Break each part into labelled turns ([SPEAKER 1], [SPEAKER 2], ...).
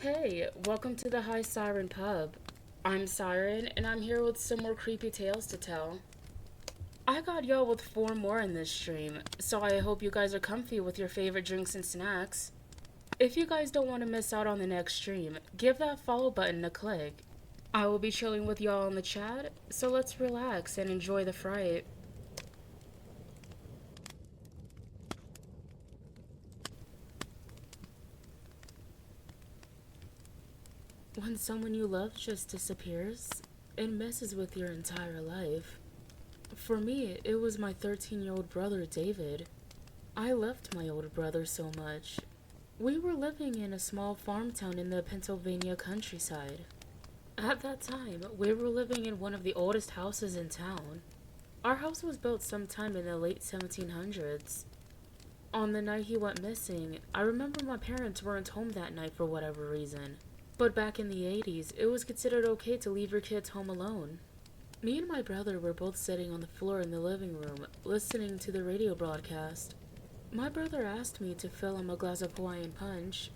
[SPEAKER 1] Hey, welcome to the High Siren Pub. I'm Siren, and I'm here with some more creepy tales to tell. I got y'all with 4 more in this stream, so I hope you guys are comfy with your favorite drinks and snacks. If you guys don't want to miss out on the next stream, give that follow button a click. I will be chilling with y'all in the chat, so let's relax and enjoy the fright. When someone you love just disappears, it messes with your entire life. For me, it was my 13-year-old brother, David. I loved my older brother so much. We were living in a small farm town in the Pennsylvania countryside. At that time, we were living in one of the oldest houses in town. Our house was built sometime in the late 1700s. On the night he went missing, I remember my parents weren't home that night for whatever reason. But back in the 80s, it was considered okay to leave your kids home alone. Me and my brother were both sitting on the floor in the living room, listening to the radio broadcast. My brother asked me to fill him a glass of Hawaiian punch.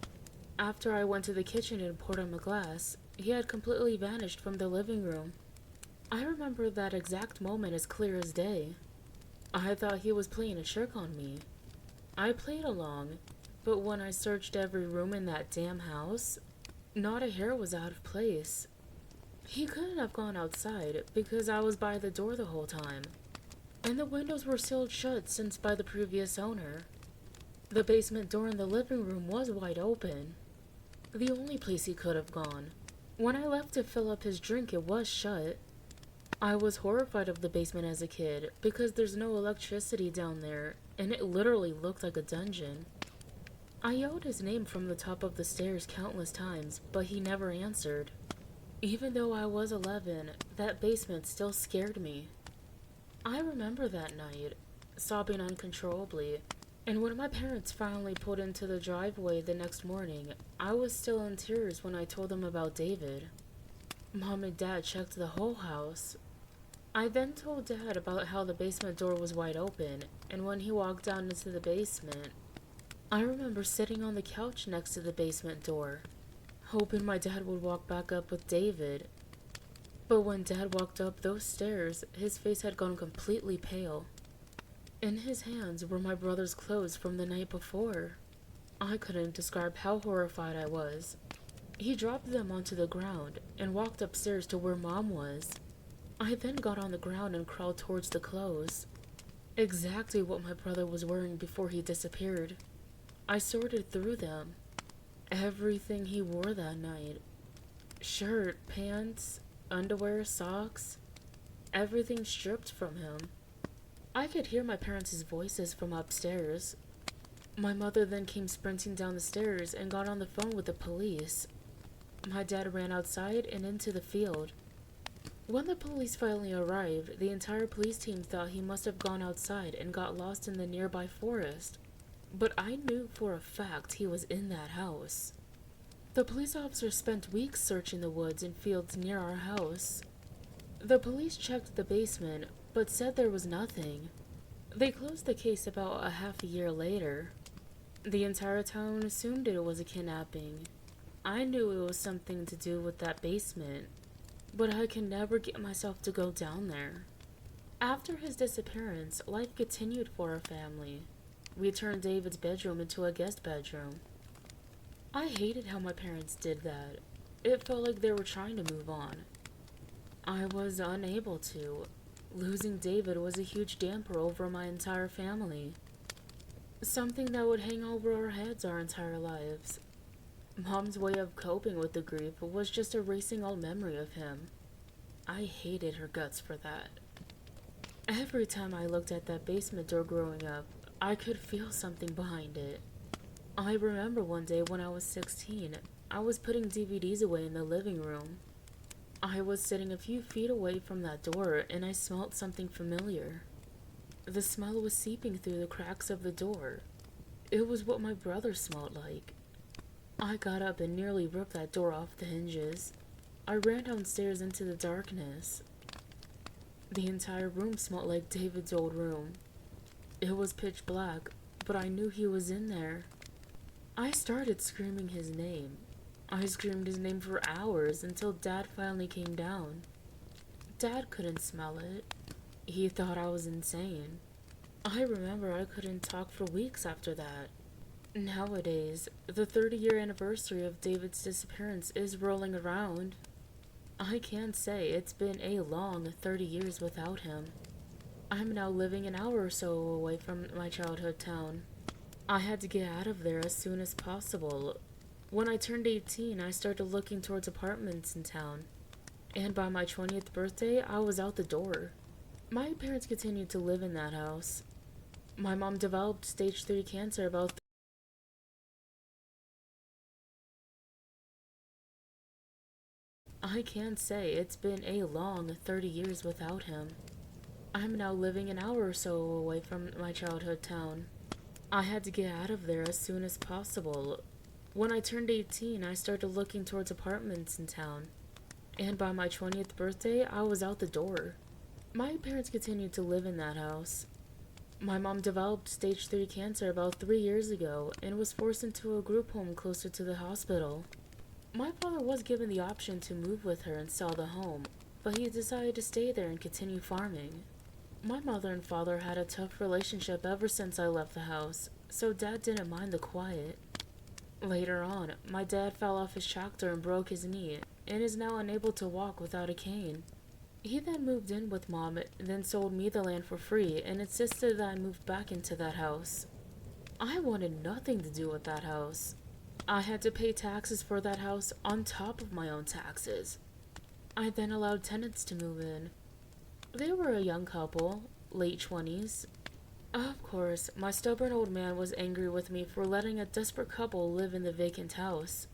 [SPEAKER 1] After I went to the kitchen and poured him a glass, he had completely vanished from the living room. I remember that exact moment as clear as day. I thought he was playing a trick on me. I played along, but when I searched every room in that damn house, not a hair was out of place. He couldn't have gone outside because I was by the door the whole time, and the windows were sealed shut since by the previous owner. The basement door in the living room was wide open. The only place he could have gone. When I left to fill up his drink, it was shut. I was horrified of the basement as a kid because there's no electricity down there, and it literally looked like a dungeon. I yelled his name from the top of the stairs countless times, but he never answered. Even though I was 11, that basement still scared me. I remember that night, sobbing uncontrollably, and when my parents finally pulled into the driveway the next morning, I was still in tears when I told them about David. Mom and Dad checked the whole house. I then told Dad about how the basement door was wide open, and when he walked down into the basement, I remember sitting on the couch next to the basement door, hoping my dad would walk back up with David. But when Dad walked up those stairs, his face had gone completely pale. In his hands were my brother's clothes from the night before. I couldn't describe how horrified I was. He dropped them onto the ground and walked upstairs to where Mom was. I then got on the ground and crawled towards the clothes. Exactly what my brother was wearing before he disappeared. I sorted through them. Everything he wore that night. Shirt, pants, underwear, socks. Everything stripped from him. I could hear my parents' voices from upstairs. My mother then came sprinting down the stairs and got on the phone with the police. My dad ran outside and into the field. When the police finally arrived, the entire police team thought he must have gone outside and got lost in the nearby forest. But I knew for a fact he was in that house. The police officer spent weeks searching the woods and fields near our house. The police checked the basement, but said there was nothing. They closed the case about a half a year later. The entire town assumed it was a kidnapping. I knew it was something to do with that basement, but I could never get myself to go down there. After his disappearance, life continued for our family. We turned David's bedroom into a guest bedroom. I hated how my parents did that. It felt like they were trying to move on. I was unable to. Losing David was a huge damper over my entire family. Something that would hang over our heads our entire lives. Mom's way of coping with the grief was just erasing all memory of him. I hated her guts for that. Every time I looked at that basement door growing up, I could feel something behind it. I remember one day when I was 16, I was putting DVDs away in the living room. I was sitting a few feet away from that door and I smelled something familiar. The smell was seeping through the cracks of the door. It was what my brother smelled like. I got up and nearly ripped that door off the hinges. I ran downstairs into the darkness. The entire room smelled like David's old room. It was pitch black, but I knew he was in there. I started screaming his name. I screamed his name for hours until Dad finally came down. Dad couldn't smell it. He thought I was insane. I remember I couldn't talk for weeks after that. Nowadays, the 30-year anniversary of David's disappearance is rolling around. I can't say it's been a long 30 years without him. I'm now living an hour or so away from my childhood town. I had to get out of there as soon as possible. When I turned 18, I started looking towards apartments in town. And by my 20th birthday, I was out the door. My parents continued to live in that house. My mom developed stage 3 cancer about I can't say it's been a long 30 years without him. I'm now living an hour or so away from my childhood town. I had to get out of there as soon as possible. When I turned 18, I started looking towards apartments in town. And by my 20th birthday, I was out the door. My parents continued to live in that house. My mom developed stage 3 cancer about 3 years ago and was forced into a group home closer to the hospital. My father was given the option to move with her and sell the home, but he decided to stay there and continue farming. My mother and father had a tough relationship ever since I left the house, so Dad didn't mind the quiet. Later on, my dad fell off his tractor and broke his knee, and is now unable to walk without a cane. He then moved in with Mom, then sold me the land for free and insisted that I move back into that house. I wanted nothing to do with that house. I had to pay taxes for that house on top of my own taxes. I then allowed tenants to move in. They were a young couple, late 20s. Of course, my stubborn old man was angry with me for letting a desperate couple live in the vacant house.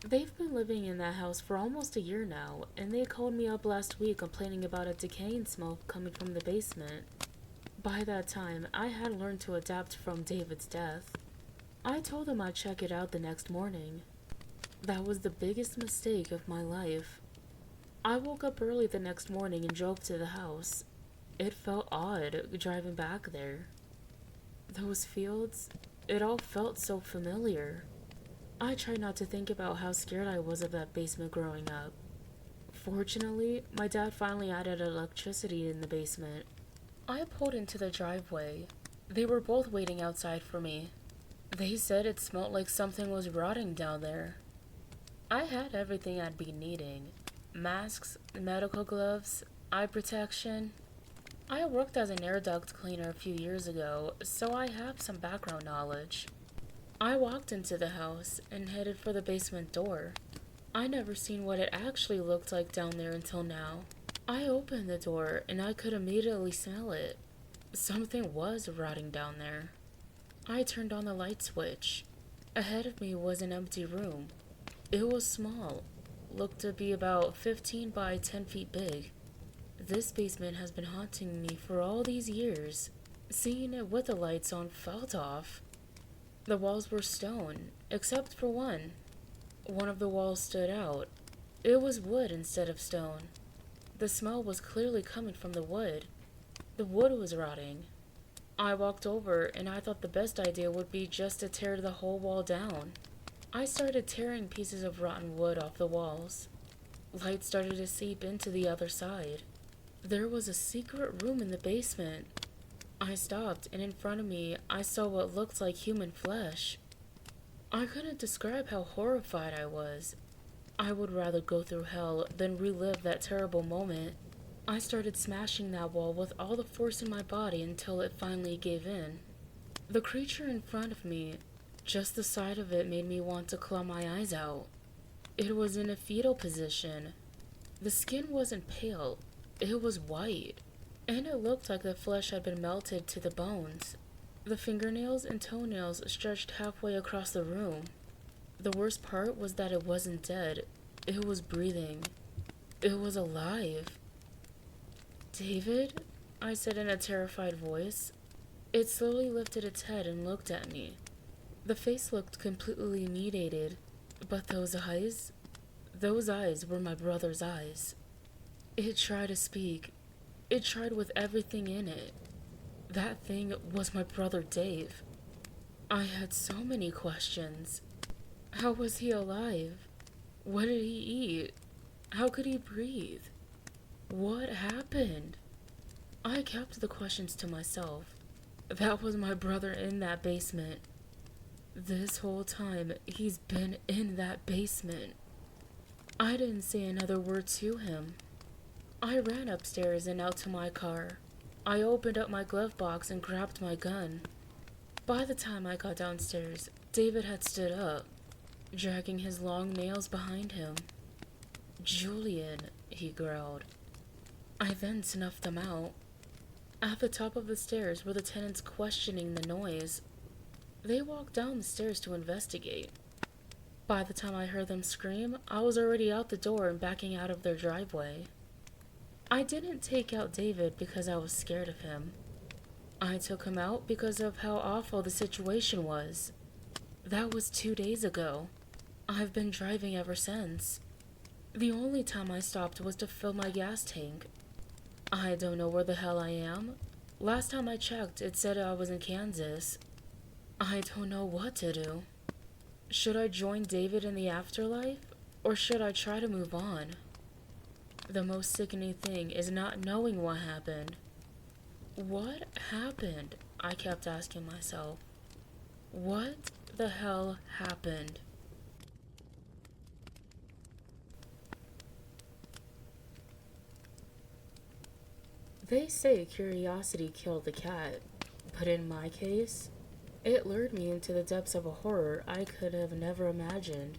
[SPEAKER 1] They've been living in that house for almost a year now, and they called me up last week complaining about a decaying smell coming from the basement. By that time, I had learned to adapt from David's death. I told them I'd check it out the next morning. That was the biggest mistake of my life. I woke up early the next morning and drove to the house. It felt odd driving back there. Those fields, it all felt so familiar. I tried not to think about how scared I was of that basement growing up. Fortunately, my dad finally added electricity in the basement. I pulled into the driveway. They were both waiting outside for me. They said it smelled like something was rotting down there. I had everything I'd be needing. Masks, medical gloves, eye protection. I worked as an air duct cleaner a few years ago, so I have some background knowledge. I walked into the house and headed for the basement door. I never seen what it actually looked like down there until now. I opened the door and I could immediately smell it. Something was rotting down there. I turned on the light switch. Ahead of me was an empty room. It was small, looked to be about 15 by 10 feet big. This basement has been haunting me for all these years. Seeing it with the lights on felt off. The walls were stone, except for one. One of the walls stood out. It was wood instead of stone. The smell was clearly coming from the wood. The wood was rotting. I walked over and I thought the best idea would be just to tear the whole wall down. I started tearing pieces of rotten wood off the walls. Light started to seep into the other side. There was a secret room in the basement. I stopped and in front of me I saw what looked like human flesh. I couldn't describe how horrified I was. I would rather go through hell than relive that terrible moment. I started smashing that wall with all the force in my body until it finally gave in. The creature in front of me, just the sight of it made me want to claw my eyes out. It was in a fetal position. The skin wasn't pale, it was white, and it looked like the flesh had been melted to the bones. The fingernails and toenails stretched halfway across the room. The worst part was that it wasn't dead, it was breathing. It was alive. "David?" I said in a terrified voice. It slowly lifted its head and looked at me. The face looked completely mutated, but those eyes were my brother's eyes. It tried to speak. It tried with everything in it. That thing was my brother Dave. I had so many questions. How was he alive? What did he eat? How could he breathe? What happened? I kept the questions to myself. That was my brother in that basement. This whole time, he's been in that basement. I didn't say another word to him. I ran upstairs and out to my car. I opened up my glove box and grabbed my gun. By the time I got downstairs, David had stood up, dragging his long nails behind him. "Julian," he growled. I then snuffed him out. At the top of the stairs were the tenants questioning the noise. They walked down the stairs to investigate. By the time I heard them scream, I was already out the door and backing out of their driveway. I didn't take out David because I was scared of him. I took him out because of how awful the situation was. That was 2 days ago. I've been driving ever since. The only time I stopped was to fill my gas tank. I don't know where the hell I am. Last time I checked, it said I was in Kansas. I don't know what to do. Should I join David in the afterlife, or should I try to move on? The most sickening thing is not knowing what happened. What happened? I kept asking myself. What the hell happened? They say curiosity killed the cat, but in my case, it lured me into the depths of a horror I could have never imagined.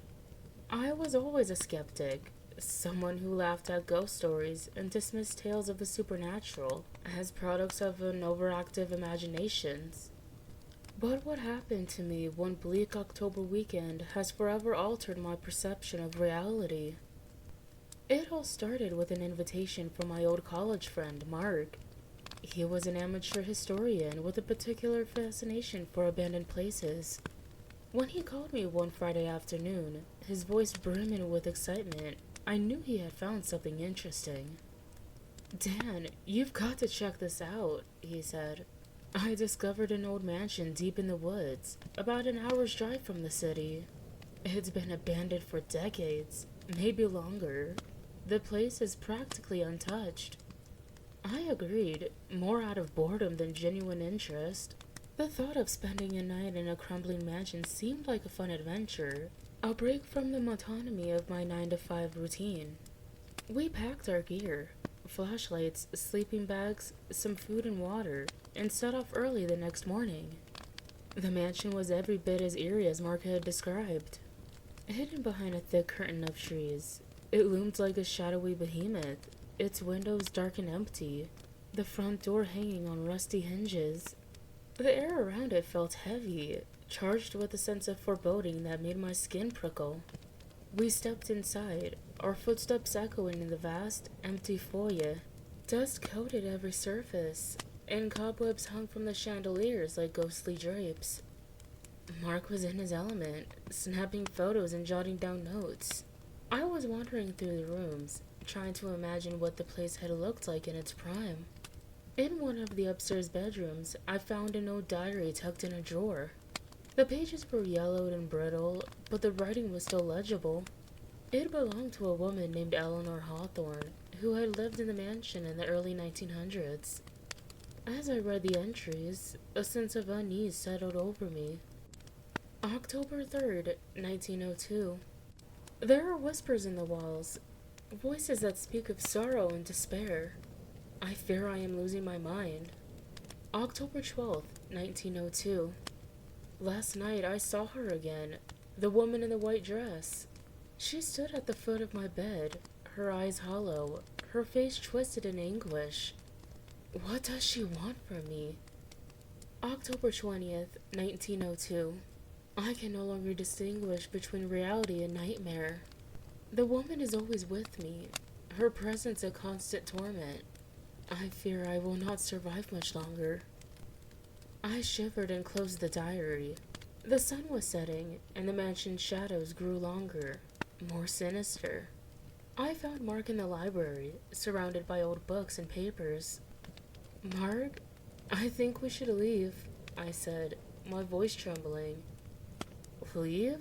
[SPEAKER 1] I was always a skeptic, someone who laughed at ghost stories and dismissed tales of the supernatural as products of an overactive imaginations. But what happened to me one bleak October weekend has forever altered my perception of reality. It all started with an invitation from my old college friend, Mark. He was an amateur historian with a particular fascination for abandoned places. When he called me one Friday afternoon, his voice brimming with excitement, I knew he had found something interesting. "Dan, you've got to check this out," he said. "I discovered an old mansion deep in the woods, about an hour's drive from the city. It's been abandoned for decades, maybe longer. The place is practically untouched." I agreed, more out of boredom than genuine interest. The thought of spending a night in a crumbling mansion seemed like a fun adventure, a break from the monotony of my 9-to-5 routine. We packed our gear, flashlights, sleeping bags, some food and water, and set off early the next morning. The mansion was every bit as eerie as Mark had described. Hidden behind a thick curtain of trees, it loomed like a shadowy behemoth, its windows dark and empty, the front door hanging on rusty hinges. The air around it felt heavy, charged with a sense of foreboding that made my skin prickle. We stepped inside, our footsteps echoing in the vast, empty foyer. Dust coated every surface, and cobwebs hung from the chandeliers like ghostly drapes. Mark was in his element, snapping photos and jotting down notes. I was wandering through the rooms, trying to imagine what the place had looked like in its prime. In one of the upstairs bedrooms, I found an old diary tucked in a drawer. The pages were yellowed and brittle, but the writing was still legible. It belonged to a woman named Eleanor Hawthorne, who had lived in the mansion in the early 1900s. As I read the entries, a sense of unease settled over me. October 3rd, 1902. There are whispers in the walls, voices that speak of sorrow and despair. I fear I am losing my mind. October 12th, 1902. Last night I saw her again, the woman in the white dress. She stood at the foot of my bed, her eyes hollow, her face twisted in anguish. What does she want from me? October 20th, 1902. I can no longer distinguish between reality and nightmare. The woman is always with me, her presence a constant torment. I fear I will not survive much longer. I shivered and closed the diary. The sun was setting, and the mansion's shadows grew longer, more sinister. I found Mark in the library, surrounded by old books and papers. "Mark, I think we should leave," I said, my voice trembling. "Leave?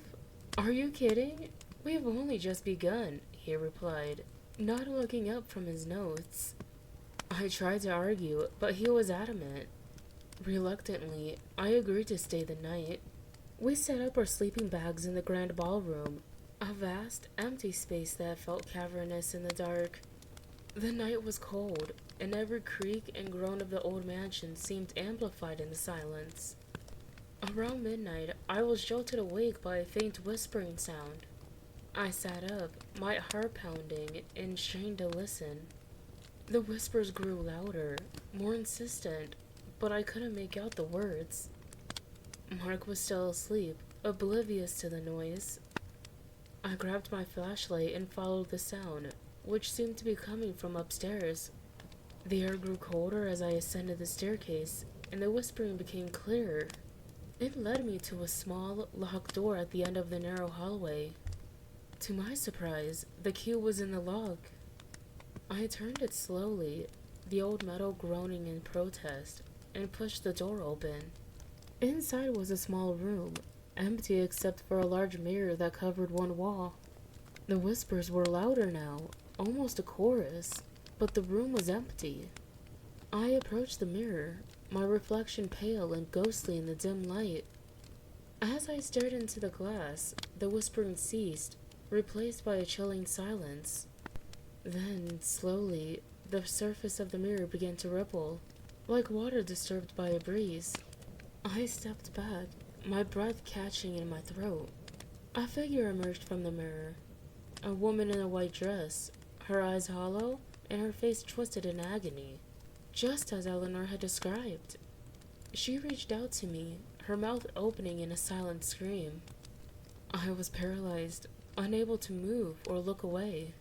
[SPEAKER 1] Are you kidding? We've only just begun, he replied, not looking up from his notes. I tried to argue, but he was adamant. Reluctantly, I agreed to stay the night. We set up our sleeping bags in the grand ballroom, a vast, empty space that felt cavernous in the dark. The night was cold, and every creak and groan of the old mansion seemed amplified in the silence. Around midnight, I was jolted awake by a faint whispering sound. I sat up, my heart pounding, and strained to listen. The whispers grew louder, more insistent, but I couldn't make out the words. Mark was still asleep, oblivious to the noise. I grabbed my flashlight and followed the sound, which seemed to be coming from upstairs. The air grew colder as I ascended the staircase, and the whispering became clearer. It led me to a small, locked door at the end of the narrow hallway. To my surprise, the key was in the lock. I turned it slowly, the old metal groaning in protest, and pushed the door open. Inside was a small room, empty except for a large mirror that covered one wall. The whispers were louder now, almost a chorus, but the room was empty. I approached the mirror, my reflection pale and ghostly in the dim light. As I stared into the glass, the whispering ceased, replaced by a chilling silence. Then, slowly, the surface of the mirror began to ripple, like water disturbed by a breeze. I stepped back, my breath catching in my throat. A figure emerged from the mirror, a woman in a white dress, her eyes hollow and her face twisted in agony, just as Eleanor had described. She reached out to me, her mouth opening in a silent scream. I was paralyzed, unable to move or look away.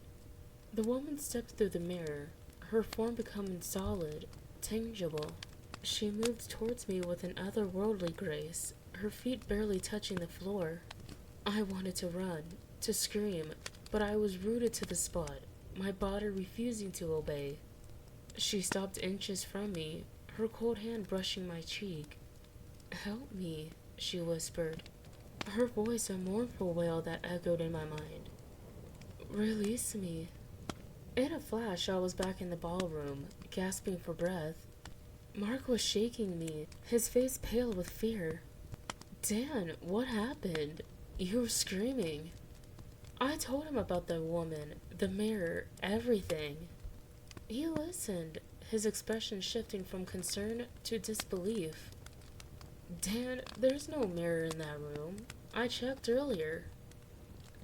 [SPEAKER 1] The woman stepped through the mirror, her form becoming solid, tangible. She moved towards me with an otherworldly grace, her feet barely touching the floor. I wanted to run, to scream, but I was rooted to the spot, my body refusing to obey. She stopped inches from me, her cold hand brushing my cheek. "Help me," she whispered, her voice a mournful wail that echoed in my mind. "Release me." In a flash, I was back in the ballroom, gasping for breath. Mark was shaking me, his face pale with fear. "Dan, what happened? You were screaming." I told him about the woman, the mirror, everything. He listened, his expression shifting from concern to disbelief. "Dan, there's no mirror in that room. I checked earlier."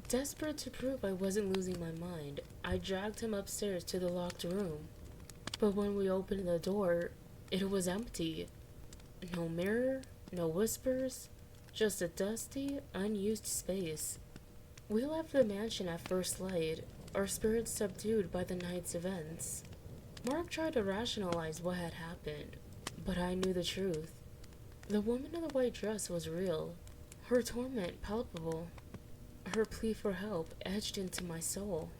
[SPEAKER 1] Desperate to prove I wasn't losing my mind, I dragged him upstairs to the locked room. But when we opened the door, it was empty. No mirror, no whispers, just a dusty, unused space. We left the mansion at first light, our spirits subdued by the night's events. Mark tried to rationalize what had happened, but I knew the truth. The woman in the white dress was real, her torment palpable, her plea for help etched into my soul.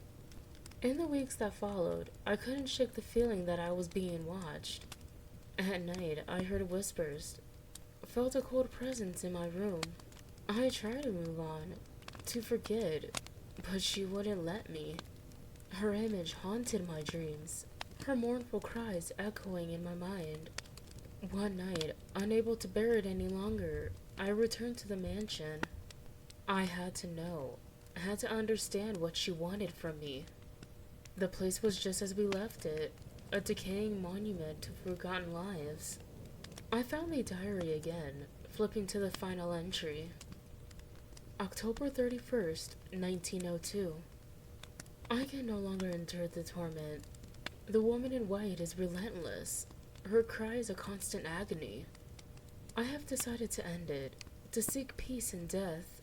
[SPEAKER 1] In the weeks that followed, I couldn't shake the feeling that I was being watched. At night, I heard whispers, felt a cold presence in my room. I tried to move on, to forget, but she wouldn't let me. Her image haunted my dreams, her mournful cries echoing in my mind. One night, unable to bear it any longer, I returned to the mansion. I had to know, had to understand what she wanted from me. The place was just as we left it, a decaying monument to forgotten lives. I found the diary again, flipping to the final entry. October 31st, 1902. I can no longer endure the torment. The woman in white is relentless. Her cry is a constant agony. I have decided to end it, to seek peace in death.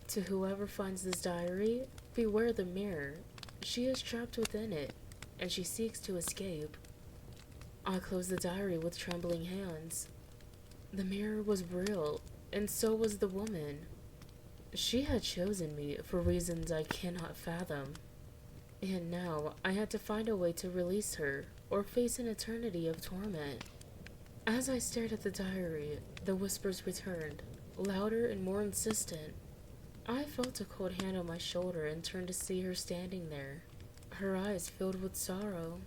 [SPEAKER 1] To whoever finds this diary, beware the mirror. She is trapped within it, and she seeks to escape. I closed the diary with trembling hands. The mirror was real, and so was the woman. She had chosen me for reasons I cannot fathom. And now I had to find a way to release her, or face an eternity of torment. As I stared at the diary, the whispers returned, louder and more insistent. I felt a cold hand on my shoulder and turned to see her standing there, her eyes filled with sorrow.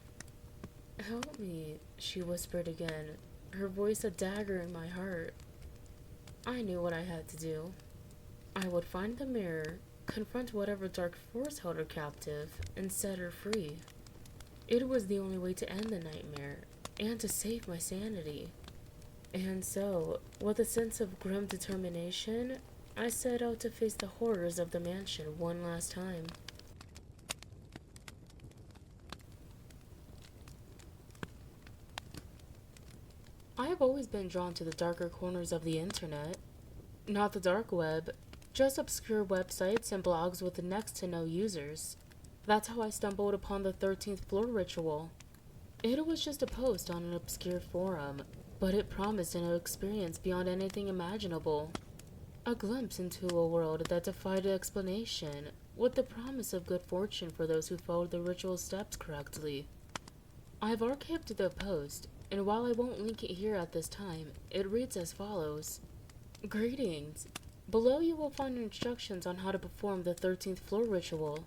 [SPEAKER 1] "Help me," she whispered again, her voice a dagger in my heart. I knew what I had to do. I would find the mirror, confront whatever dark force held her captive, and set her free. It was the only way to end the nightmare, and to save my sanity. And so, with a sense of grim determination, I set out to face the horrors of the mansion one last time. I have always been drawn to the darker corners of the internet. Not the dark web, just obscure websites and blogs with next to no users. That's how I stumbled upon the 13th floor ritual. It was just a post on an obscure forum, but it promised an experience beyond anything imaginable. A glimpse into a world that defied explanation, with the promise of good fortune for those who followed the ritual steps correctly. I've archived the post, and while I won't link it here at this time, it reads as follows. Greetings. Below you will find instructions on how to perform the 13th floor ritual.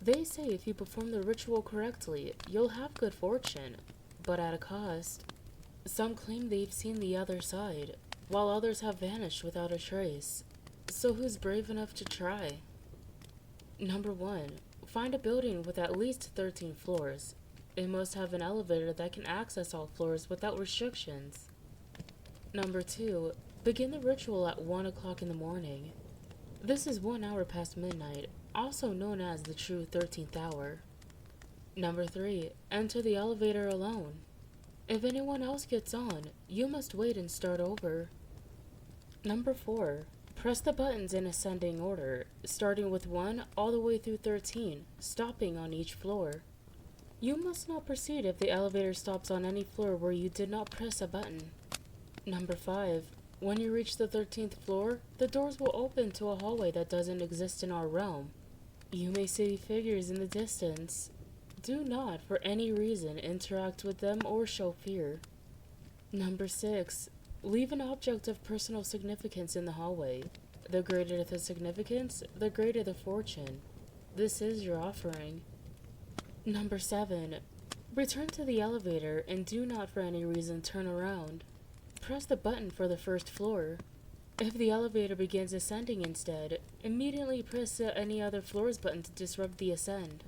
[SPEAKER 1] They say if you perform the ritual correctly, you'll have good fortune, but at a cost. Some claim they've seen the other side, while others have vanished without a trace. So who's brave enough to try? Number 1. Find a building with at least 13 floors. It must have an elevator that can access all floors without restrictions. Number 2. Begin the ritual at 1 o'clock in the morning. This is 1 hour past midnight, also known as the true 13th hour. Number 3. Enter the elevator alone. If anyone else gets on, you must wait and start over. Number 4. Press the buttons in ascending order, starting with 1 all the way through 13, stopping on each floor. You must not proceed if the elevator stops on any floor where you did not press a button. Number 5. When you reach the 13th floor, the doors will open to a hallway that doesn't exist in our realm. You may see figures in the distance. Do not, for any reason, interact with them or show fear. Number 6. Leave an object of personal significance in the hallway. The greater the significance, the greater the fortune. This is your offering. Number 7. Return to the elevator and do not for any reason turn around. Press the button for the first floor. If the elevator begins ascending instead, immediately press any other floor's button to disrupt the ascend.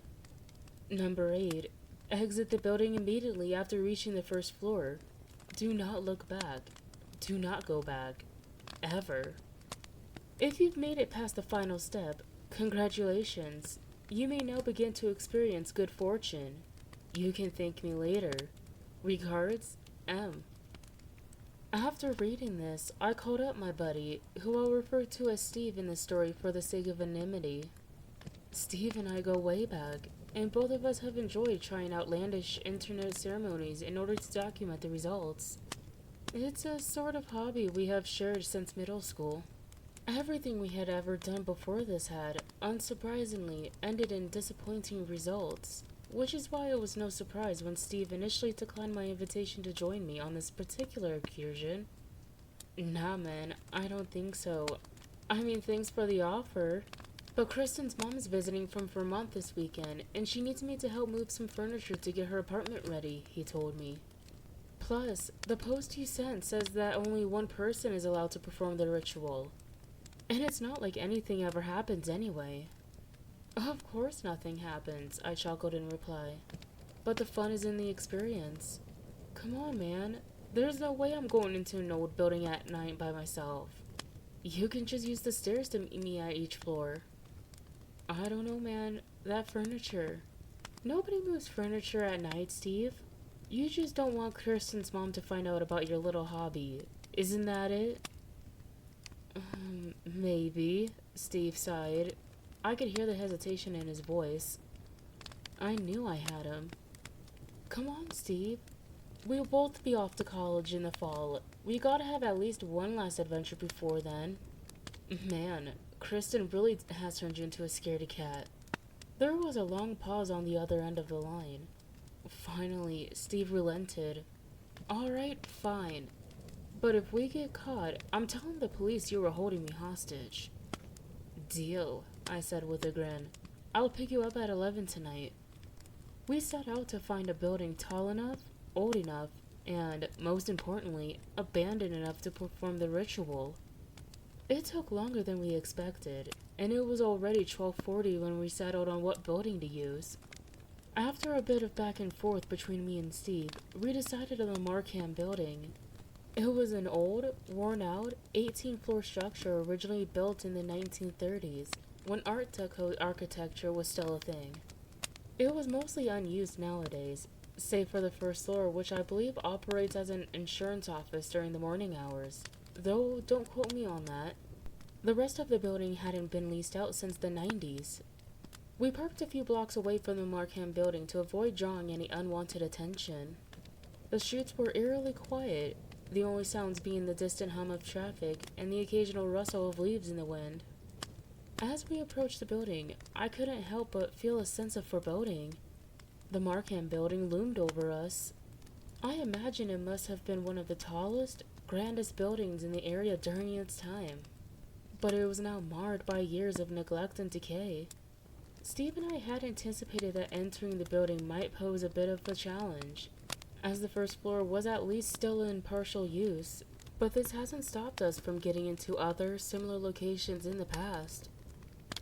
[SPEAKER 1] Number 8. Exit the building immediately after reaching the first floor. Do not look back. Do not go back. Ever. If you've made it past the final step, congratulations. You may now begin to experience good fortune. You can thank me later. Regards, M. After reading this, I called up my buddy, who I'll refer to as Steve in the story for the sake of anonymity. Steve and I go way back, and both of us have enjoyed trying outlandish internet ceremonies in order to document the results. It's a sort of hobby we have shared since middle school. Everything we had ever done before this had, unsurprisingly, ended in disappointing results, which is why it was no surprise when Steve initially declined my invitation to join me on this particular excursion. Nah man, I don't think so. I mean, thanks for the offer. But Kristen's mom's visiting from Vermont this weekend, and she needs me to help move some furniture to get her apartment ready, he told me. Plus, the post you sent says that only one person is allowed to perform the ritual. And it's not like anything ever happens anyway. Of course nothing happens, I chuckled in reply. But the fun is in the experience. Come on, man. There's no way I'm going into an old building at night by myself. You can just use the stairs to meet me at each floor. I don't know, man. That furniture. Nobody moves furniture at night, Steve. You just don't want Kirsten's mom to find out about your little hobby. Isn't that it? Maybe, Steve sighed. I could hear the hesitation in his voice. I knew I had him. Come on, Steve. We'll both be off to college in the fall. We gotta have at least one last adventure before then. Man, Kristen really has turned you into a scaredy cat. There was a long pause on the other end of the line. Finally, Steve relented. Alright, fine. But if we get caught, I'm telling the police you were holding me hostage. Deal, I said with a grin. I'll pick you up at 11 tonight. We set out to find a building tall enough, old enough, and, most importantly, abandoned enough to perform the ritual. It took longer than we expected, and it was already 12:40 when we settled on what building to use. After a bit of back and forth between me and Steve, we decided on the Markham building. It was an old, worn-out, 18-floor structure originally built in the 1930s, when Art Deco architecture was still a thing. It was mostly unused nowadays, save for the first floor, which I believe operates as an insurance office during the morning hours, though don't quote me on that. The rest of the building hadn't been leased out since the 90s. We parked a few blocks away from the Markham building to avoid drawing any unwanted attention. The streets were eerily quiet, the only sounds being the distant hum of traffic and the occasional rustle of leaves in the wind. As we approached the building, I couldn't help but feel a sense of foreboding. The Markham building loomed over us. I imagine it must have been one of the tallest, grandest buildings in the area during its time. But it was now marred by years of neglect and decay. Steve and I had anticipated that entering the building might pose a bit of a challenge, as the first floor was at least still in partial use, but this hasn't stopped us from getting into other similar locations in the past,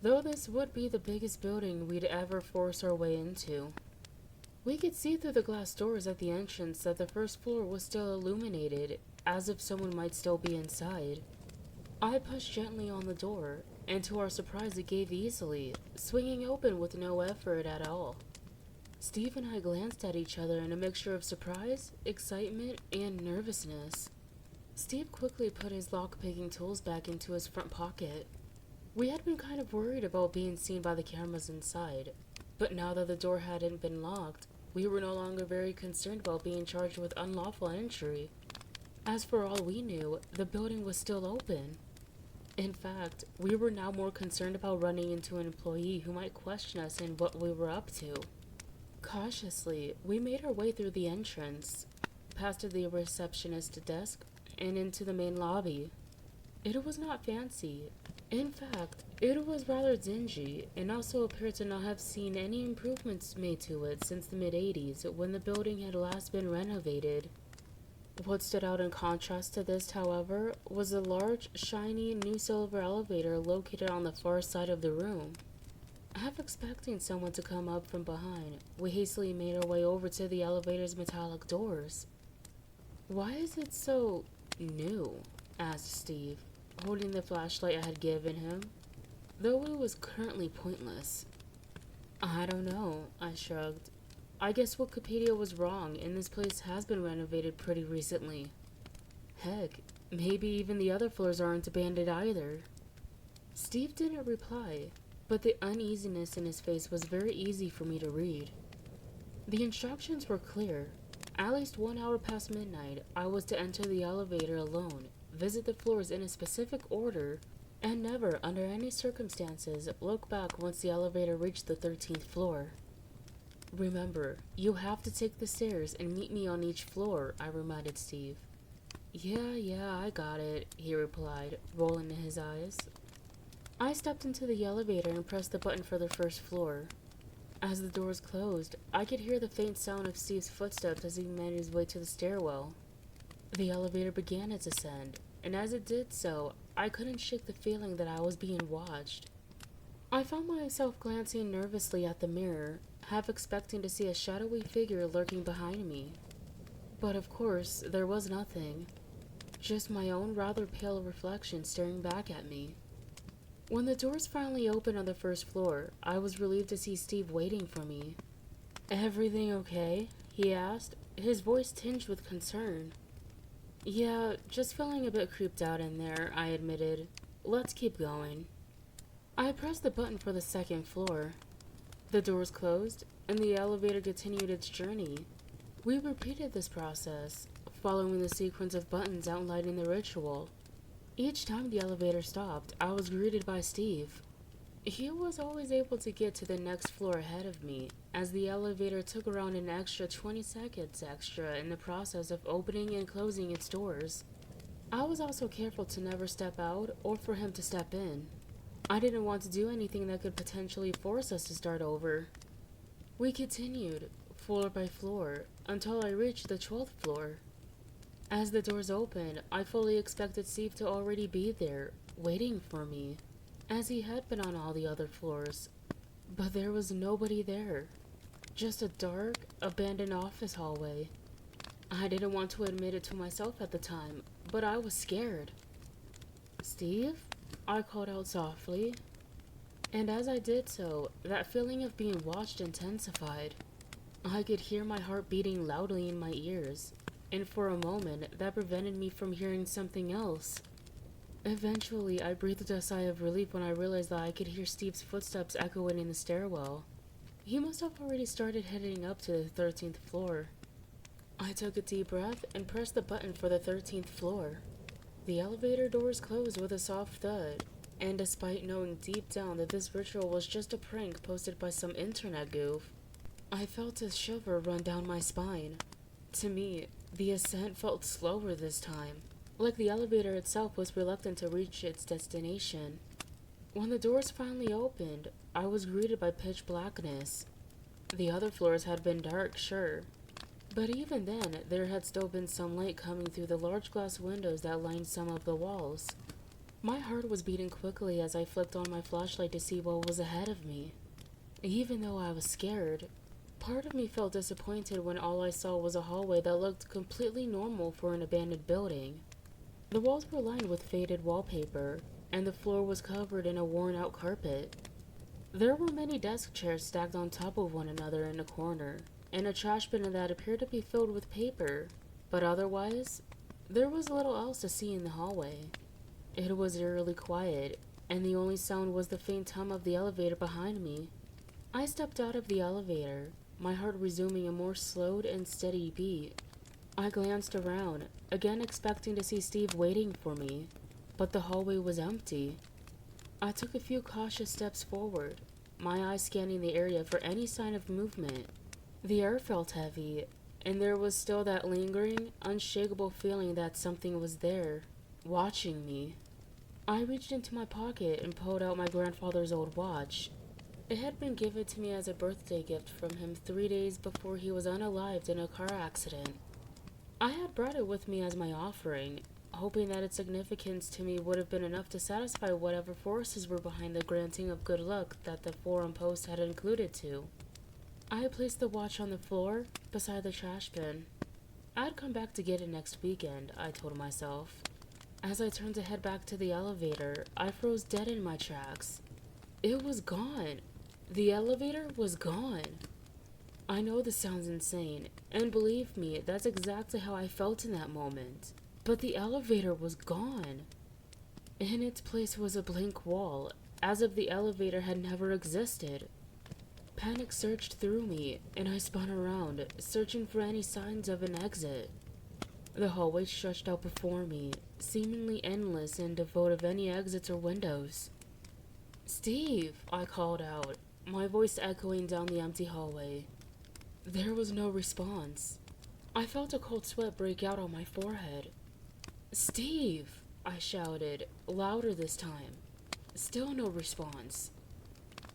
[SPEAKER 1] though this would be the biggest building we'd ever force our way into. We could see through the glass doors at the entrance that the first floor was still illuminated, as if someone might still be inside. I pushed gently on the door, and to our surprise it gave easily, swinging open with no effort at all. Steve and I glanced at each other in a mixture of surprise, excitement, and nervousness. Steve quickly put his lock-picking tools back into his front pocket. We had been kind of worried about being seen by the cameras inside, but now that the door hadn't been locked, we were no longer very concerned about being charged with unlawful entry. As for all we knew, the building was still open. In fact, we were now more concerned about running into an employee who might question us and what we were up to. Cautiously, we made our way through the entrance, past the receptionist's desk, and into the main lobby. It was not fancy. In fact, it was rather dingy, and also appeared to not have seen any improvements made to it since the mid-80s, when the building had last been renovated. What stood out in contrast to this, however, was a large, shiny, new silver elevator located on the far side of the room. Half expecting someone to come up from behind, we hastily made our way over to the elevator's metallic doors. "Why is it so new?" asked Steve, holding the flashlight I had given him, though it was currently pointless. "I don't know," I shrugged. "I guess Wikipedia was wrong, and this place has been renovated pretty recently. Heck, maybe even the other floors aren't abandoned either." Steve didn't reply, but the uneasiness in his face was very easy for me to read. The instructions were clear. At least 1 hour past midnight, I was to enter the elevator alone, visit the floors in a specific order, and never, under any circumstances, look back once the elevator reached the 13th floor. "Remember, you have to take the stairs and meet me on each floor," I reminded Steve. Yeah, I got it," he replied, rolling his eyes. I stepped into the elevator and pressed the button for the first floor. As the doors closed, I could hear the faint sound of Steve's footsteps as he made his way to the stairwell. The elevator began its ascent, and as it did so, I couldn't shake the feeling that I was being watched. I found myself glancing nervously at the mirror, half expecting to see a shadowy figure lurking behind me. But of course, there was nothing. Just my own rather pale reflection staring back at me. When the doors finally opened on the first floor, I was relieved to see Steve waiting for me. "Everything okay?" he asked, his voice tinged with concern. "Yeah, just feeling a bit creeped out in there," I admitted. "Let's keep going." I pressed the button for the second floor. The doors closed, and the elevator continued its journey. We repeated this process, following the sequence of buttons outlining the ritual. Each time the elevator stopped, I was greeted by Steve. He was always able to get to the next floor ahead of me, as the elevator took around an extra 20 seconds extra in the process of opening and closing its doors. I was also careful to never step out or for him to step in. I didn't want to do anything that could potentially force us to start over. We continued, floor by floor, until I reached the 12th floor. As the doors opened, I fully expected Steve to already be there, waiting for me, as he had been on all the other floors. But there was nobody there. Just a dark, abandoned office hallway. I didn't want to admit it to myself at the time, but I was scared. "Steve?" I called out softly. And as I did so, that feeling of being watched intensified. I could hear my heart beating loudly in my ears, and for a moment that prevented me from hearing something else. Eventually, I breathed a sigh of relief when I realized that I could hear Steve's footsteps echoing in the stairwell. He must have already started heading up to the 13th floor. I took a deep breath and pressed the button for the 13th floor. The elevator doors closed with a soft thud, and despite knowing deep down that this ritual was just a prank posted by some internet goof, I felt a shiver run down my spine. To me, the ascent felt slower this time, like the elevator itself was reluctant to reach its destination. When the doors finally opened, I was greeted by pitch blackness. The other floors had been dark, sure, but even then, there had still been some light coming through the large glass windows that lined some of the walls. My heart was beating quickly as I flicked on my flashlight to see what was ahead of me. Even though I was scared, part of me felt disappointed when all I saw was a hallway that looked completely normal for an abandoned building. The walls were lined with faded wallpaper, and the floor was covered in a worn-out carpet. There were many desk chairs stacked on top of one another in a corner, and a trash bin that appeared to be filled with paper, but otherwise, there was little else to see in the hallway. It was eerily quiet, and the only sound was the faint hum of the elevator behind me. I stepped out of the elevator, my heart resuming a more slowed and steady beat. I glanced around, again expecting to see Steve waiting for me, but the hallway was empty. I took a few cautious steps forward, my eyes scanning the area for any sign of movement. The air felt heavy, and there was still that lingering, unshakable feeling that something was there, watching me. I reached into my pocket and pulled out my grandfather's old watch. It had been given to me as a birthday gift from him 3 days before he was unalived in a car accident. I had brought it with me as my offering, hoping that its significance to me would have been enough to satisfy whatever forces were behind the granting of good luck that the forum post had included to. I placed the watch on the floor, beside the trash bin. I'd come back to get it next weekend, I told myself. As I turned to head back to the elevator, I froze dead in my tracks. It was gone. The elevator was gone. I know this sounds insane, and believe me, that's exactly how I felt in that moment. But the elevator was gone. In its place was a blank wall, as if the elevator had never existed. Panic surged through me, and I spun around, searching for any signs of an exit. The hallway stretched out before me, seemingly endless and devoid of any exits or windows. "Steve!" I called out, my voice echoing down the empty hallway. There was no response. I felt a cold sweat break out on my forehead. "Steve!" I shouted, louder this time. Still no response.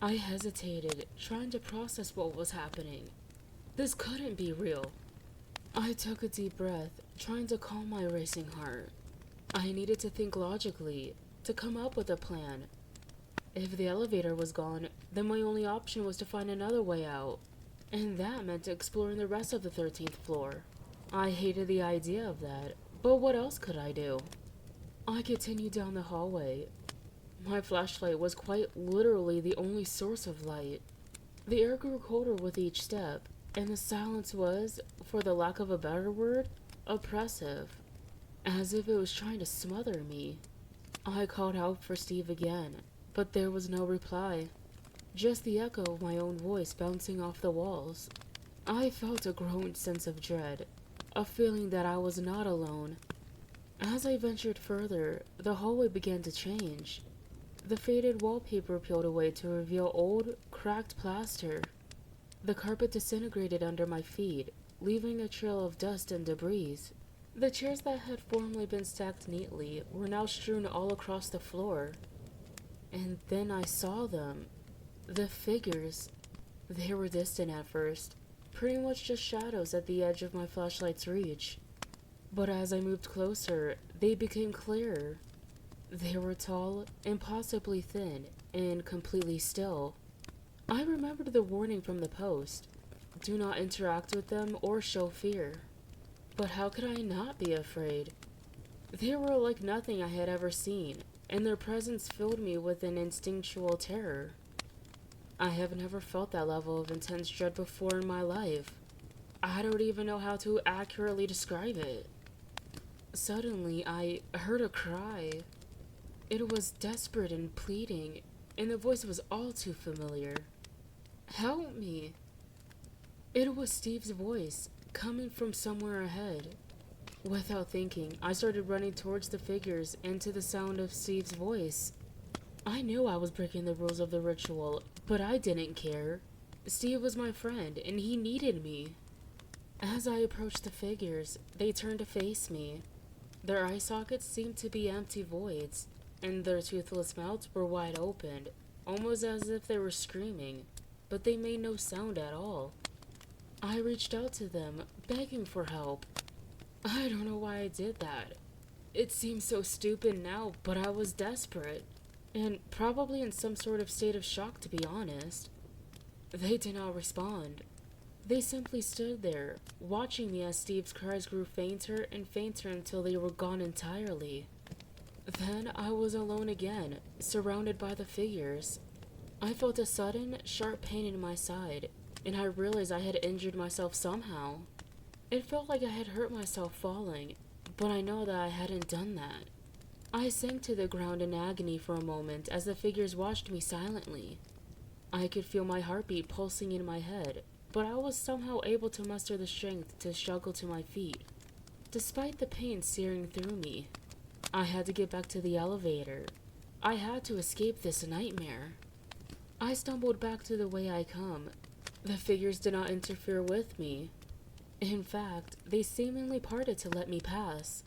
[SPEAKER 1] I hesitated, trying to process what was happening. This couldn't be real. I took a deep breath, trying to calm my racing heart. I needed to think logically, to come up with a plan. If the elevator was gone, then my only option was to find another way out, and that meant exploring the rest of the 13th floor. I hated the idea of that, but what else could I do? I continued down the hallway. My flashlight was quite literally the only source of light. The air grew colder with each step, and the silence was, for the lack of a better word, oppressive, as if it was trying to smother me. I called out for Steve again, but there was no reply, just the echo of my own voice bouncing off the walls. I felt a growing sense of dread, a feeling that I was not alone. As I ventured further, the hallway began to change. The faded wallpaper peeled away to reveal old, cracked plaster. The carpet disintegrated under my feet, leaving a trail of dust and debris. The chairs that had formerly been stacked neatly were now strewn all across the floor. And then I saw them. The figures. They were distant at first, pretty much just shadows at the edge of my flashlight's reach. But as I moved closer, they became clearer. They were tall, impossibly thin, and completely still. I remembered the warning from the post. Do not interact with them or show fear. But how could I not be afraid? They were like nothing I had ever seen, and their presence filled me with an instinctual terror. I have never felt that level of intense dread before in my life. I don't even know how to accurately describe it. Suddenly, I heard a cry. It was desperate and pleading, and the voice was all too familiar. Help me! It was Steve's voice, coming from somewhere ahead. Without thinking, I started running towards the figures and to the sound of Steve's voice. I knew I was breaking the rules of the ritual, but I didn't care. Steve was my friend, and he needed me. As I approached the figures, they turned to face me. Their eye sockets seemed to be empty voids, and their toothless mouths were wide open, almost as if they were screaming, but they made no sound at all. I reached out to them, begging for help. I don't know why I did that. It seems so stupid now, but I was desperate, and probably in some sort of state of shock, to be honest. They did not respond. They simply stood there, watching me as Steve's cries grew fainter and fainter until they were gone entirely. Then I was alone again, surrounded by the figures. I felt a sudden, sharp pain in my side, and I realized I had injured myself somehow. It felt like I had hurt myself falling, but I know that I hadn't done that. I sank to the ground in agony for a moment as the figures watched me silently. I could feel my heartbeat pulsing in my head, but I was somehow able to muster the strength to struggle to my feet. Despite the pain searing through me, I had to get back to the elevator. I had to escape this nightmare. I stumbled back to the way I come. The figures did not interfere with me. In fact, they seemingly parted to let me pass.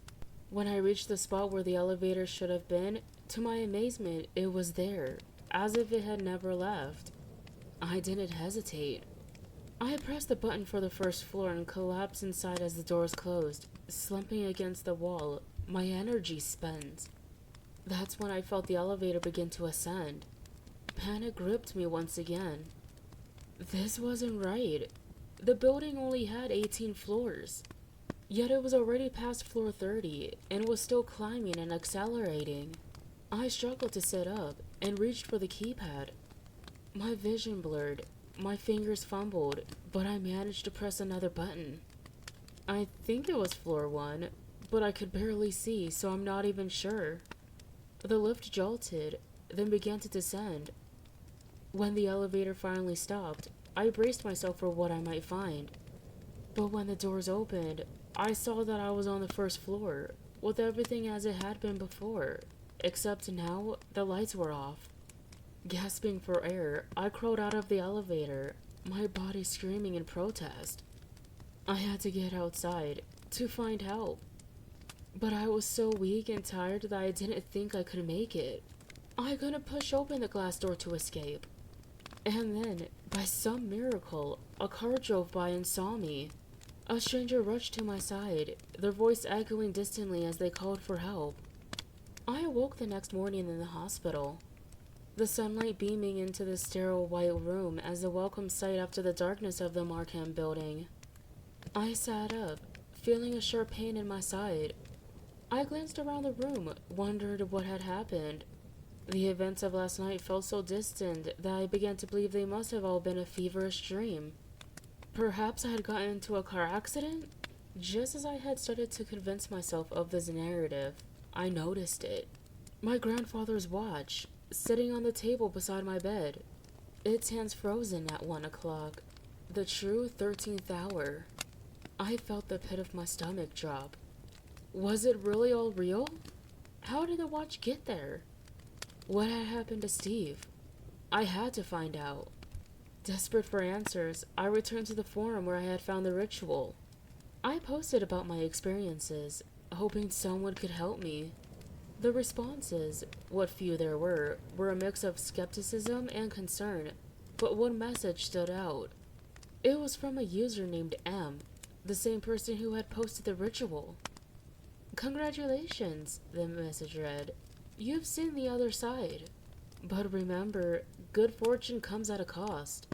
[SPEAKER 1] When I reached the spot where the elevator should have been, to my amazement, it was there, as if it had never left. I didn't hesitate. I pressed the button for the first floor and collapsed inside as the doors closed, slumping against the wall, my energy spent. That's when I felt the elevator begin to ascend. Panic gripped me once again. This wasn't right. The building only had 18 floors. Yet it was already past floor 30 and was still climbing and accelerating. I struggled to sit up and reached for the keypad. My vision blurred, my fingers fumbled, but I managed to press another button. I think it was floor 1, but I could barely see, so I'm not even sure. The lift jolted, then began to descend. When the elevator finally stopped, I braced myself for what I might find. But when the doors opened, I saw that I was on the first floor, with everything as it had been before, except now the lights were off. Gasping for air, I crawled out of the elevator, my body screaming in protest. I had to get outside to find help. But I was so weak and tired that I didn't think I could make it. I couldn't push open the glass door to escape. And then, by some miracle, a car drove by and saw me. A stranger rushed to my side, their voice echoing distantly as they called for help. I awoke the next morning in the hospital, the sunlight beaming into the sterile white room as a welcome sight after the darkness of the Markham building. I sat up, feeling a sharp pain in my side. I glanced around the room, wondered what had happened. The events of last night felt so distant that I began to believe they must have all been a feverish dream. Perhaps I had gotten into a car accident? Just as I had started to convince myself of this narrative, I noticed it. My grandfather's watch, sitting on the table beside my bed. Its hands frozen at 1 o'clock, the true 13th hour. I felt the pit of my stomach drop. Was it really all real? How did the watch get there? What had happened to Steve? I had to find out. Desperate for answers, I returned to the forum where I had found the ritual. I posted about my experiences, hoping someone could help me. The responses, what few there were a mix of skepticism and concern, but one message stood out. It was from a user named M, the same person who had posted the ritual. "Congratulations," the message read. "You've seen the other side. But remember, good fortune comes at a cost.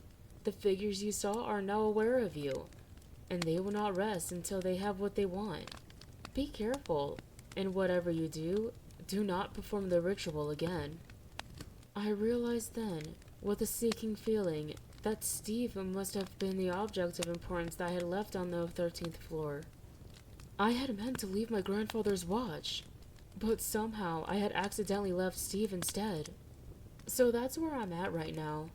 [SPEAKER 1] The figures you saw are now aware of you, and they will not rest until they have what they want. Be careful, and whatever you do, do not perform the ritual again." I realized then, with a sinking feeling, that Steve must have been the object of importance that I had left on the 13th floor. I had meant to leave my grandfather's watch, but somehow I had accidentally left Steve instead. So that's where I'm at right now.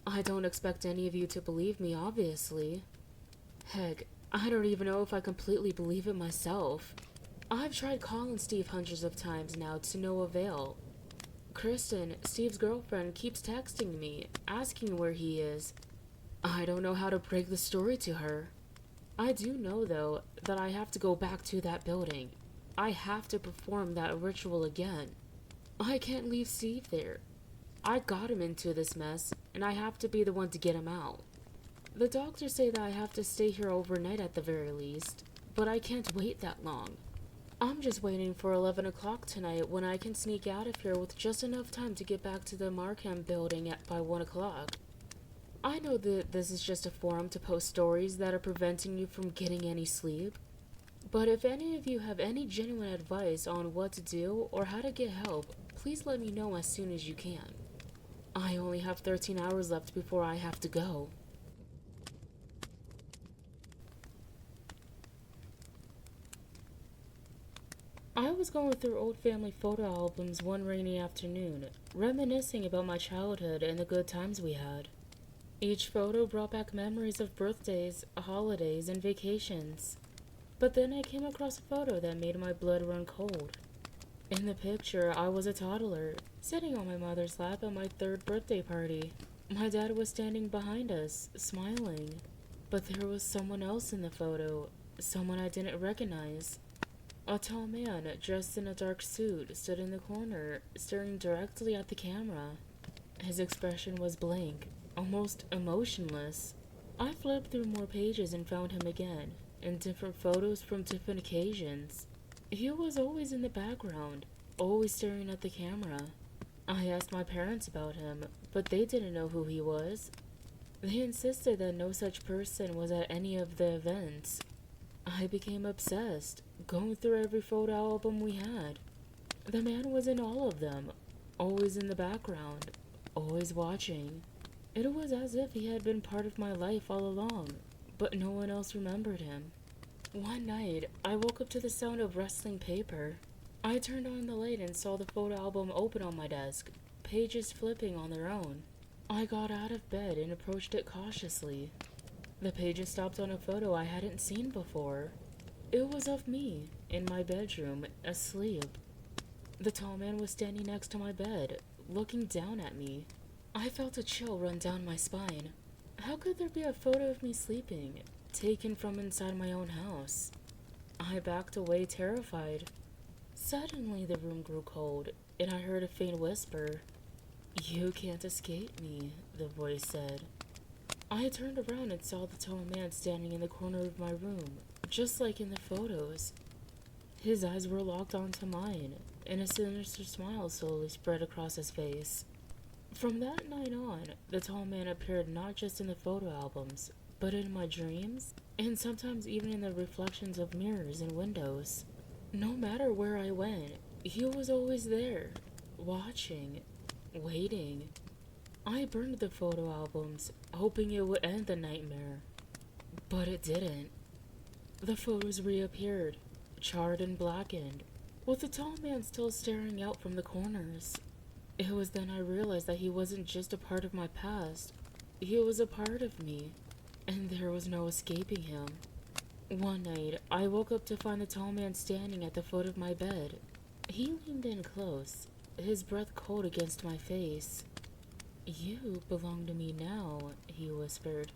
[SPEAKER 1] I don't expect any of you to believe me, obviously. Heck, I don't even know if I completely believe it myself. I've tried calling Steve hundreds of times now to no avail. Kristen, Steve's girlfriend, keeps texting me, asking where he is. I don't know how to break the story to her. I do know, though, that I have to go back to that building. I have to perform that ritual again. I can't leave Steve there. I got him into this mess, and I have to be the one to get him out. The doctors say that I have to stay here overnight at the very least, but I can't wait that long. I'm just waiting for 11 o'clock tonight when I can sneak out of here with just enough time to get back to the Markham building by 1 o'clock. I know that this is just a forum to post stories that are preventing you from getting any sleep, but if any of you have any genuine advice on what to do or how to get help, please let me know as soon as you can. I only have 13 hours left before I have to go. I was going through old family photo albums one rainy afternoon, reminiscing about my childhood and the good times we had. Each photo brought back memories of birthdays, holidays, and vacations. But then I came across a photo that made my blood run cold. In the picture, I was a toddler, sitting on my mother's lap at my 3rd birthday party. My dad was standing behind us, smiling. But there was someone else in the photo, someone I didn't recognize. A tall man, dressed in a dark suit, stood in the corner, staring directly at the camera. His expression was blank, almost emotionless. I flipped through more pages and found him again, in different photos from different occasions. He was always in the background, always staring at the camera. I asked my parents about him, but they didn't know who he was. They insisted that no such person was at any of the events. I became obsessed, going through every photo album we had. The man was in all of them, always in the background, always watching. It was as if he had been part of my life all along, but no one else remembered him. One night, I woke up to the sound of rustling paper. I turned on the light and saw the photo album open on my desk, pages flipping on their own. I got out of bed and approached it cautiously. The pages stopped on a photo I hadn't seen before. It was of me, in my bedroom, asleep. The tall man was standing next to my bed, looking down at me. I felt a chill run down my spine. How could there be a photo of me sleeping, taken from inside my own house? I backed away, terrified. Suddenly the room grew cold, and I heard a faint whisper. "You can't escape me," the voice said. I turned around and saw the tall man standing in the corner of my room, just like in the photos. His eyes were locked onto mine, and a sinister smile slowly spread across his face. From that night on, the tall man appeared not just in the photo albums, but in my dreams, and sometimes even in the reflections of mirrors and windows. No matter where I went, he was always there, watching, waiting. I burned the photo albums, hoping it would end the nightmare. But it didn't. The photos reappeared, charred and blackened, with the tall man still staring out from the corners. It was then I realized that he wasn't just a part of my past. He was a part of me, and there was no escaping him. One night, I woke up to find the tall man standing at the foot of my bed. He leaned in close, his breath cold against my face. "You belong to me now," he whispered.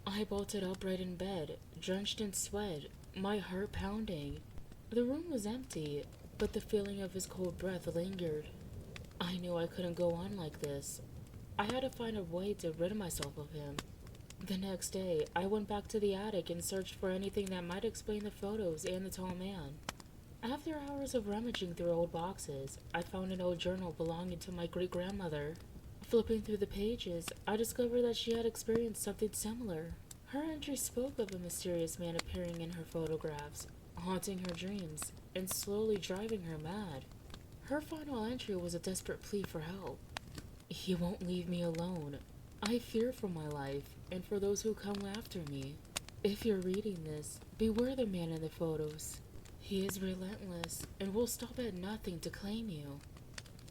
[SPEAKER 1] I bolted upright in bed, drenched in sweat, my heart pounding. The room was empty, but the feeling of his cold breath lingered. I knew I couldn't go on like this. I had to find a way to rid myself of him. The next day, I went back to the attic and searched for anything that might explain the photos and the tall man. After hours of rummaging through old boxes, I found an old journal belonging to my great-grandmother. Flipping through the pages, I discovered that she had experienced something similar. Her entry spoke of a mysterious man appearing in her photographs, haunting her dreams, and slowly driving her mad. Her final entry was a desperate plea for help. "He won't leave me alone. I fear for my life, and for those who come after me. If you're reading this, beware the man in the photos. He is relentless, and will stop at nothing to claim you."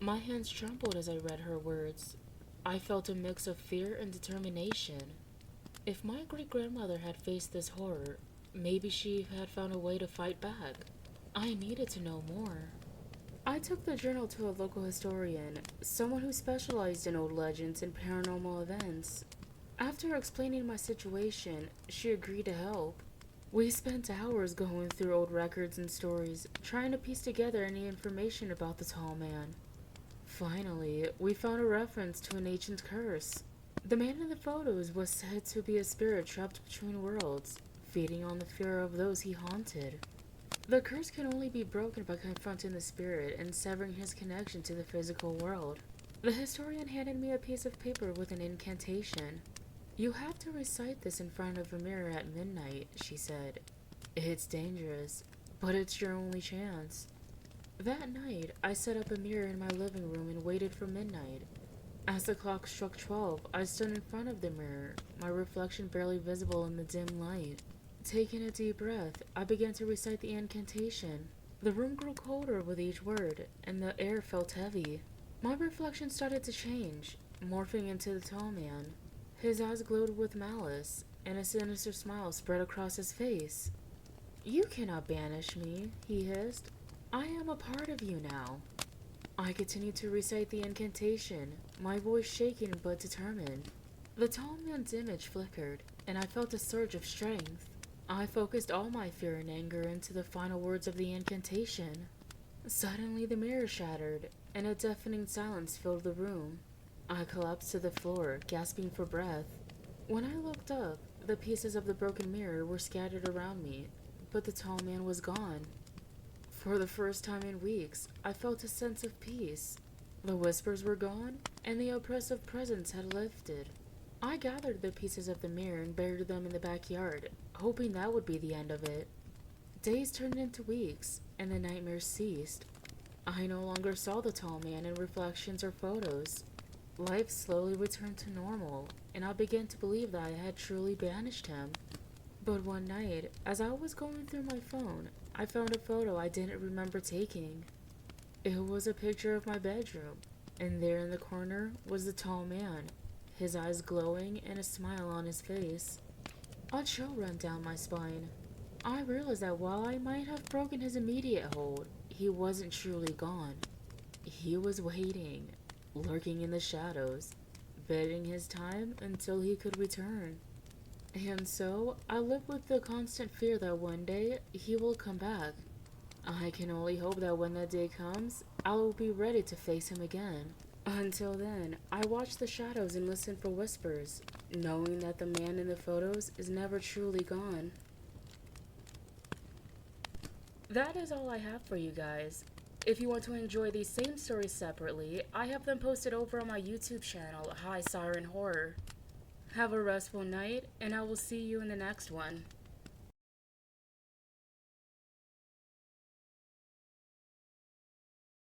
[SPEAKER 1] My hands trembled as I read her words. I felt a mix of fear and determination. If my great-grandmother had faced this horror, maybe she had found a way to fight back. I needed to know more. I took the journal to a local historian, someone who specialized in old legends and paranormal events. After explaining my situation, she agreed to help. We spent hours going through old records and stories, trying to piece together any information about the tall man. Finally, we found a reference to an ancient curse. The man in the photos was said to be a spirit trapped between worlds, feeding on the fear of those he haunted. The curse can only be broken by confronting the spirit and severing his connection to the physical world. The historian handed me a piece of paper with an incantation. "You have to recite this in front of a mirror at midnight," she said. "It's dangerous, but it's your only chance." That night, I set up a mirror in my living room and waited for midnight. As the clock struck 12, I stood in front of the mirror, my reflection barely visible in the dim light. Taking a deep breath, I began to recite the incantation. The room grew colder with each word, and the air felt heavy. My reflection started to change, morphing into the tall man. His eyes glowed with malice, and a sinister smile spread across his face. "You cannot banish me," he hissed. "I am a part of you now." I continued to recite the incantation, my voice shaking but determined. The tall man's image flickered, and I felt a surge of strength. I focused all my fear and anger into the final words of the incantation. Suddenly the mirror shattered, and a deafening silence filled the room. I collapsed to the floor, gasping for breath. When I looked up, the pieces of the broken mirror were scattered around me, but the tall man was gone. For the first time in weeks, I felt a sense of peace. The whispers were gone, and the oppressive presence had lifted. I gathered the pieces of the mirror and buried them in the backyard, hoping that would be the end of it. Days turned into weeks, and the nightmares ceased. I no longer saw the tall man in reflections or photos. Life slowly returned to normal, and I began to believe that I had truly banished him. But one night, as I was going through my phone, I found a photo I didn't remember taking. It was a picture of my bedroom, and there in the corner was the tall man, his eyes glowing and a smile on his face. A chill ran down my spine. I realized that while I might have broken his immediate hold, he wasn't truly gone. He was waiting, lurking in the shadows, biding his time until he could return. And so, I live with the constant fear that one day he will come back. I can only hope that when that day comes, I will be ready to face him again. Until then, I watch the shadows and listen for whispers, knowing that the man in the photos is never truly gone. That is all I have for you guys. If you want to enjoy these same stories separately, I have them posted over on my YouTube channel, Hi Siren Horror. Have a restful night, and I will see you in the next one.